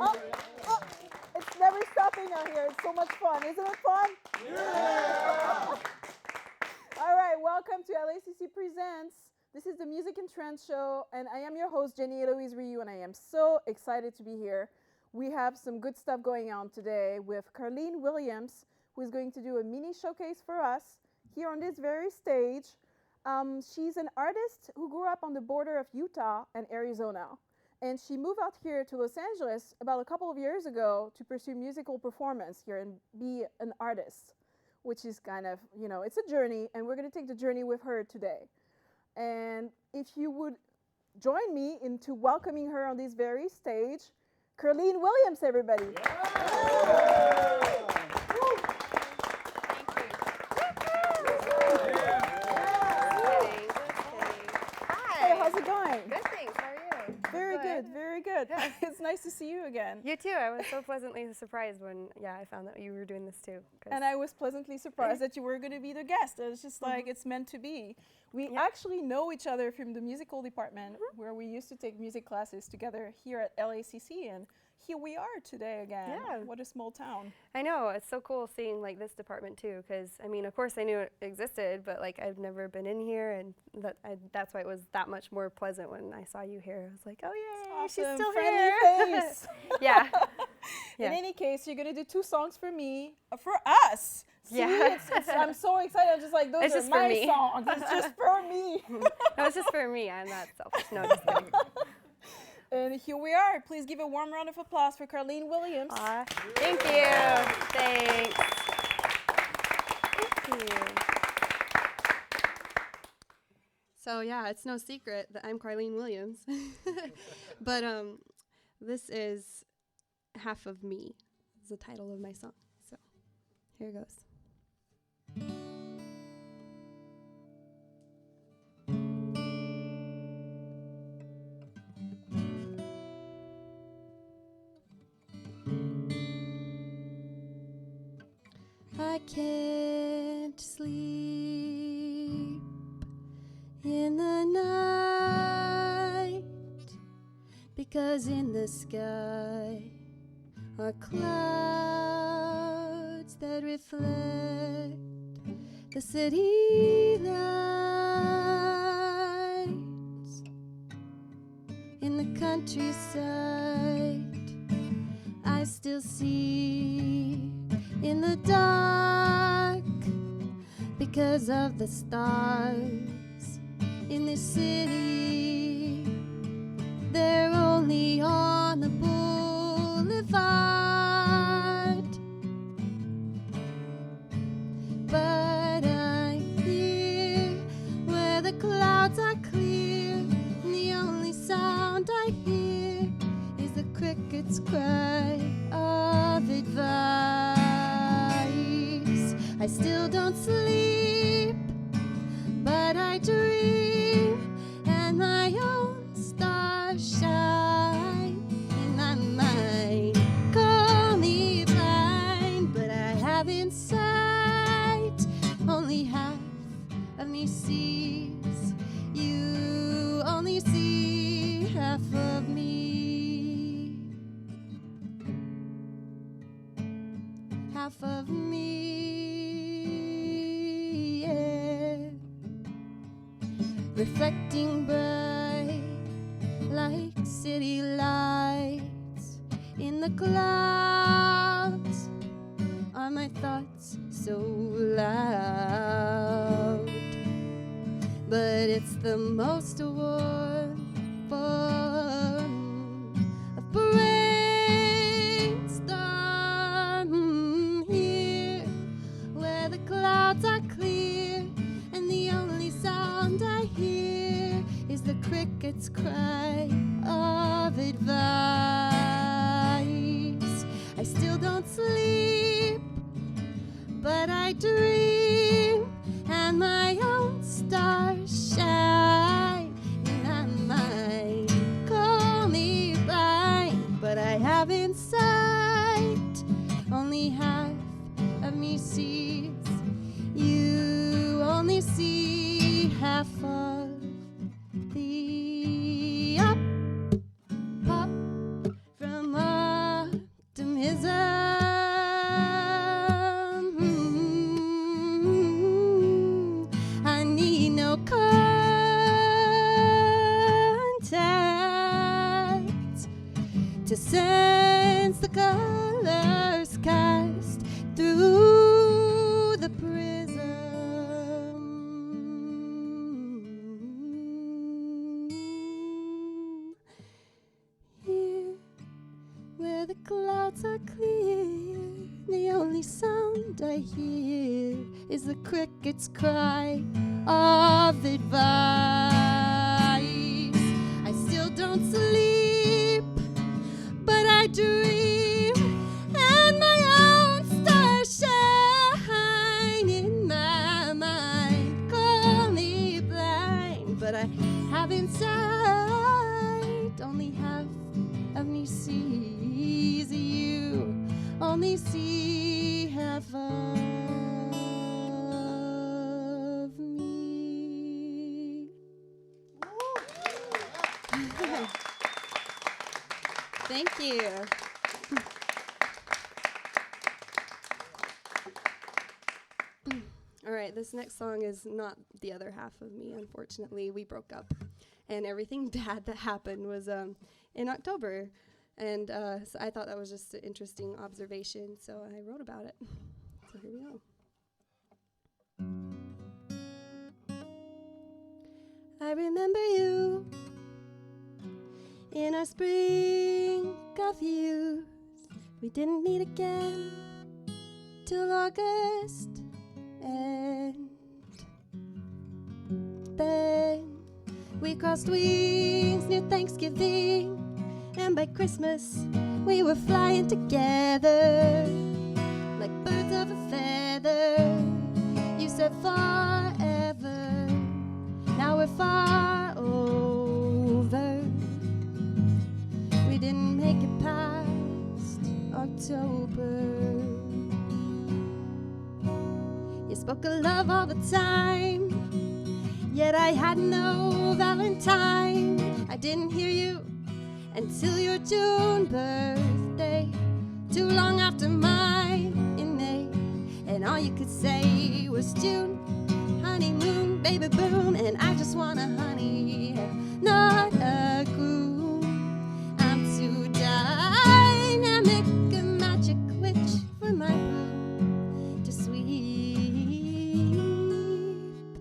Oh, oh, it's never stopping out here. It's so much fun. Isn't it fun? Yeah! All right, welcome to LACC Presents. This is the Music and Trends Show, and I am your host, Jenny Eloise Ryu, and I am so excited to be here. We have some good stuff going on today with Carlene Williams, who is going to do a mini showcase for us here on this very stage. She's an artist who grew up on the border of Utah and Arizona. And she moved out here to Los Angeles about a couple of years ago to pursue musical performance here and be an artist, which is kind of, it's a journey, and we're going to take the journey with her today. And if you would join me into welcoming her on this very stage, Carlene Williams, everybody. Yeah. Very good. Yeah. It's nice to see you again. You too. I was so pleasantly surprised when, I found that you were doing this too. And I was pleasantly surprised that you were going to be the guest. It was just like, it's meant to be. We actually know each other from the musical department, where we used to take music classes together here at LACC, and here we are today again. Yeah. What a small town. I know. It's so cool seeing like this department too, because of course I knew it existed, but like I've never been in here, and that's why it was that much more pleasant when I saw you here. I was like, oh yay, awesome. She's still Friendly here. Face. Yeah. In any case, you're gonna do 2 songs for me, for us. See, yeah. I'm so excited. I'm just like, those are my songs. It's just for me. No, it's just for me. I'm not selfish. No, just kidding. And here we are. Please give a warm round of applause for Carlene Williams. Thank you. Thanks. Thank you. So yeah, it's no secret that I'm Carlene Williams. But this is Half of Me. Is the title of my song. So here goes. I can't sleep in the night, because in the sky are clouds that reflect the city lights. In the countryside I still see in the dark, because of the stars in this city. They're only on the boulevard, but I'm here where the clouds are clear, and the only sound I hear is the crickets cry of advice. I still don't sleep, but I dream, and my own stars shine in my mind. Call me blind, but I have insight. Only half of me sees. You only see half of me. Half of me. Reflecting bright like city lights in the clouds. Are my thoughts so loud? But it's the most warm form of brainstorm here, where the clouds are clear, and the only sound I hear is the crickets cry of advice. I still don't sleep, but I dream, and my own stars shine in my mind. Call me blind, but I have insight. Only half of me sees. You only see half of the up from to sense the colors cast through the prism. Here, where the clouds are clear, the only sound I hear is the cricket's cry of advice. I still don't sleep, but I dream, and my own stars shine in my mind. Call me blind, but I have inside only half of me sees you. Only see half of me. Thank you. All right, this next song is not the other half of me, unfortunately. We broke up, and everything bad that happened was in October. And so I thought that was just an interesting observation, so I wrote about it. So here we go. I remember you in our spring coffee youth. We didn't meet again till August, and then we crossed wings near Thanksgiving. And by Christmas, we were flying together like birds of a feather. You said forever, now we're far over. We didn't make it past October. You spoke of love all the time, yet I had no Valentine. I didn't hear you until your June birthday, too long after mine in May. And all you could say was June, honeymoon, baby boom. And I just want a honey, not a groom. I'm too dynamic, a magic witch for my room to sweep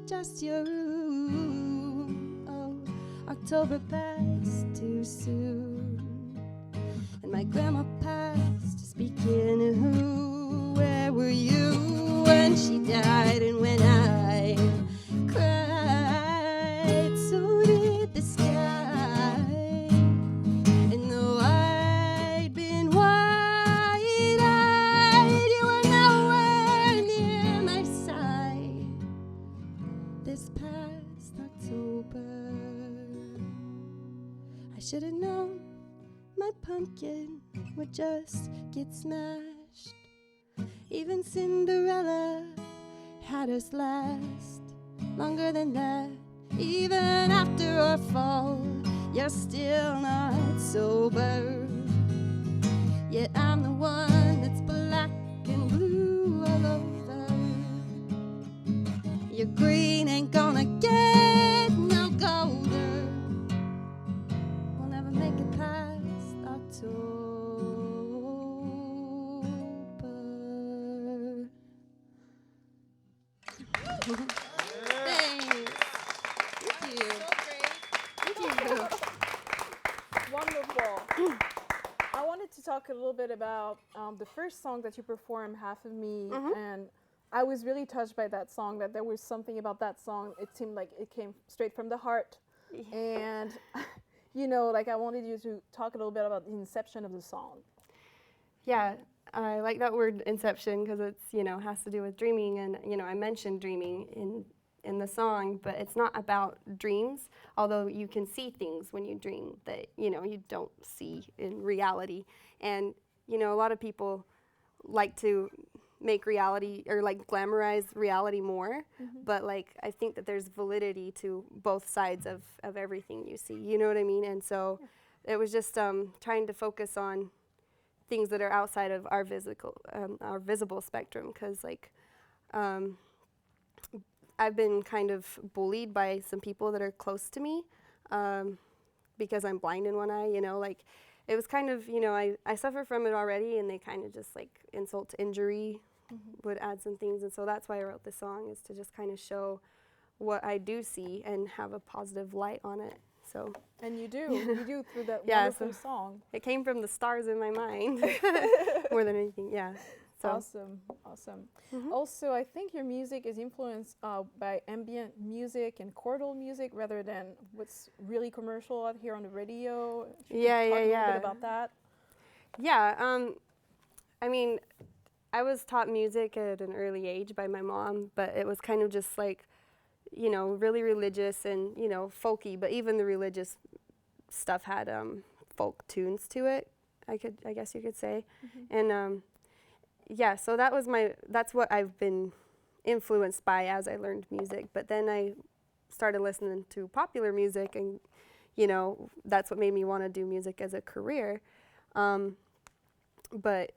just your room. Oh, October passed too soon, and my grandma passed. Speaking of who, where were you when she died and when I cried? So did the sky, and though I'd been wide-eyed, you were nowhere near my side this past October. I should have known my pumpkin would just get smashed. Even Cinderella had us last longer than that. Even after our fall, you're still not sober. Yet I'm the one that's black and blue all over. Your green ain't gonna get no golder. We'll never make it past October. Thanks. Thank you. Thank you. Wonderful. I wanted to talk a little bit about the first song that you performed, Half of Me, and I was really touched by that song, that there was something about that song. It seemed like it came straight from the heart. And, you know, like I wanted you to talk a little bit about the inception of the song. Yeah, I like that word inception because it's, you know, has to do with dreaming. And, you know, I mentioned dreaming in the song, but it's not about dreams, although you can see things when you dream that, you know, you don't see in reality. And, you know, a lot of people like to make reality or like glamorize reality more, but like I think that there's validity to both sides of everything you see, you know what I mean? And so it was just trying to focus on things that are outside of our visible spectrum, because like I've been kind of bullied by some people that are close to me because I'm blind in one eye, you know, like it was kind of, I suffer from it already, and they kind of just like insult to injury would add some things. And so that's why I wrote this song, is to just kind of show what I do see and have a positive light on it. So. And you do through that wonderful song. It came from the stars in my mind more than anything, yeah. So. Awesome. Also, I think your music is influenced by ambient music and chordal music rather than what's really commercial out here on the radio. Talk a little bit about that. Yeah, I mean, I was taught music at an early age by my mom, but it was kind of just like, really religious and, folky, but even the religious stuff had folk tunes to it, I guess you could say. And yeah, so that's what I've been influenced by as I learned music. But then I started listening to popular music, and, that's what made me want to do music as a career. But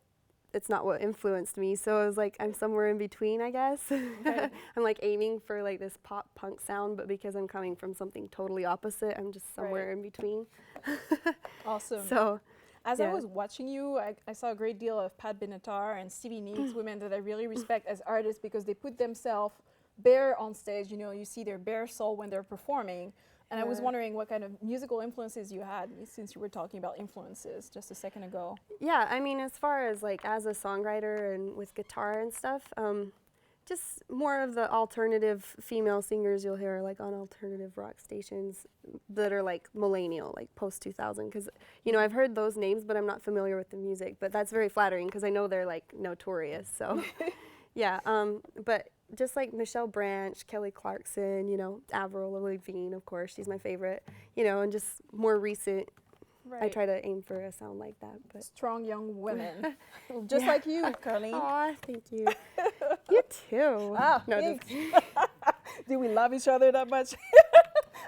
it's not what influenced me. So I was like, I'm somewhere in between, I guess. Okay. I'm like aiming for like this pop punk sound, but because I'm coming from something totally opposite, I'm just somewhere in between. Awesome. So. As I was watching you, I saw a great deal of Pat Benatar and Stevie Nicks, women that I really respect as artists because they put themselves bare on stage. You see their bare soul when they're performing. And I was wondering what kind of musical influences you had, since you were talking about influences just a second ago. Yeah, I mean, as far as like as a songwriter and with guitar and stuff, just more of the alternative female singers you'll hear like on alternative rock stations that are like millennial, like post-2000, because I've heard those names, but I'm not familiar with the music. But that's very flattering because I know they're like notorious. So yeah, but just like Michelle Branch, Kelly Clarkson, Avril Lavigne, of course, she's my favorite, and just more recent. Right. I try to aim for a sound like that. But strong young women, just like you, Carlene. Aw, thank you. You too. Ah, no, thanks. Do we love each other that much?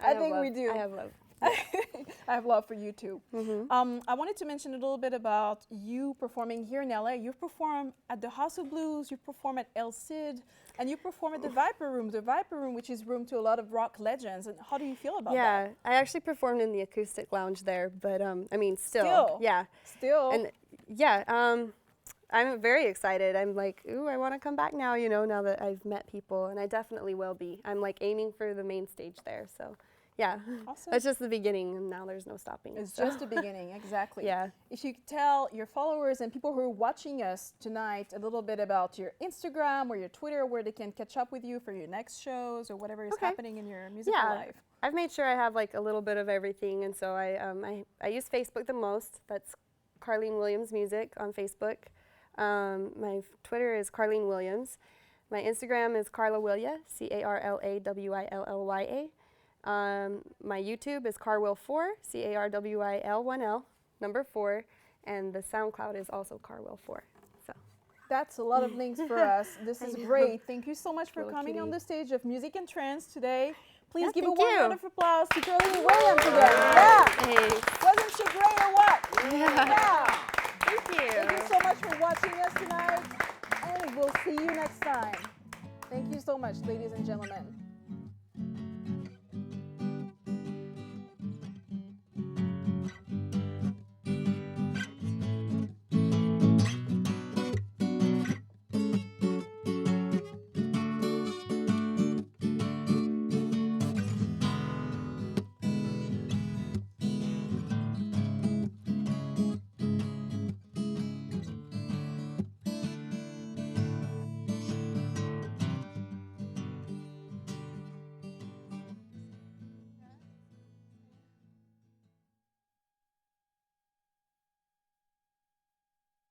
I think we do. I have love. I have love for you too. I wanted to mention a little bit about you performing here in LA. You perform at the House of Blues, you perform at El Cid, and you perform at the Viper Room, which is room to a lot of rock legends. And how do you feel about that? Yeah, I actually performed in the acoustic lounge there, but I mean, still. Yeah. Still. And yeah, I'm very excited. I'm like, ooh, I want to come back now, now that I've met people, and I definitely will be. I'm like aiming for the main stage there, so. Yeah, awesome. It's just the beginning, and now there's no stopping. It's just the beginning, exactly. Yeah. If you could tell your followers and people who are watching us tonight a little bit about your Instagram or your Twitter, where they can catch up with you for your next shows or whatever is happening in your musical life. I've made sure I have like a little bit of everything, and so I use Facebook the most. That's Carlene Williams Music on Facebook. My Twitter is Carlene Williams. My Instagram is Carla Willia, Carlawillya. My YouTube is Carwill4, CarWil1L, number 4, and the SoundCloud is also Carwill4. So that's a lot of links for us. This is great. Thank you so much for coming on the stage of Music and Trance today. Please give a warm round of applause to Carlene Williams again. Yeah. Thanks. Wasn't she great or what? Yeah. Thank you. Thank you so much for watching us tonight, and we'll see you next time. Thank you so much, ladies and gentlemen.